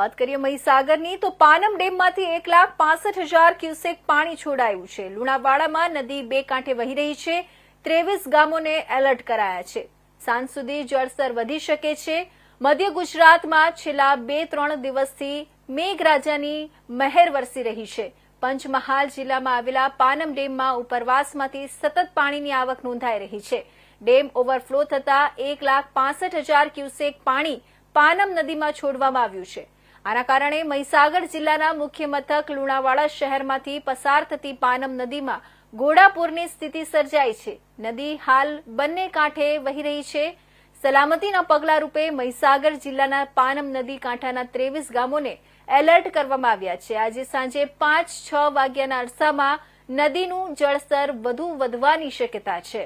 વાત કરીએ મહીસાગરની તો પાનમ ડેમમાંથી 1,65,000 ક્યુસેક પાણી છોડાયું છે। લુણાવાડામાં નદી બે કાંઠે વહી રહી છે। 23 ગામોને એલર્ટ કરાયા છે। સાંજ સુધી જળસ્તર વધી શકે છે। મધ્ય ગુજરાતમાં છેલ્લા 2-3 દિવસથી મેઘરાજાની મહેર વરસી રહી છે। પંચમહાલ જિલ્લામાં આવેલા પાનમ ડેમમાં ઉપરવાસમાંથી સતત પાણીની આવક નોંધાઈ રહી છે। ડેમ ઓવરફ્લો થતા 1,65,000 ક્યુસેક પાણી પાનમ નદીમાં છોડવામાં આવ્યું છે। આના કારણે મહીસાગર જિલ્લાના મુખ્ય મથક લુણાવાડા શહેરમાંથી પસાર થતી પાનમ નદીમાં ઘોડાપૂરની સ્થિતિ સર્જાઈ છે। નદી હાલ બંને કાંઠે વહી રહી છે। સલામતીના પગલા રૂપે મહીસાગર જિલ્લાના પાનમ નદી કાંઠાના 23 ગામોને એલર્ટ કરવામાં આવ્યા છે। આજે સાંજે 5-6 વાગ્યાના અરસામાં નદીનું જળસ્તર વધુ વધવાની શક્યતા છે।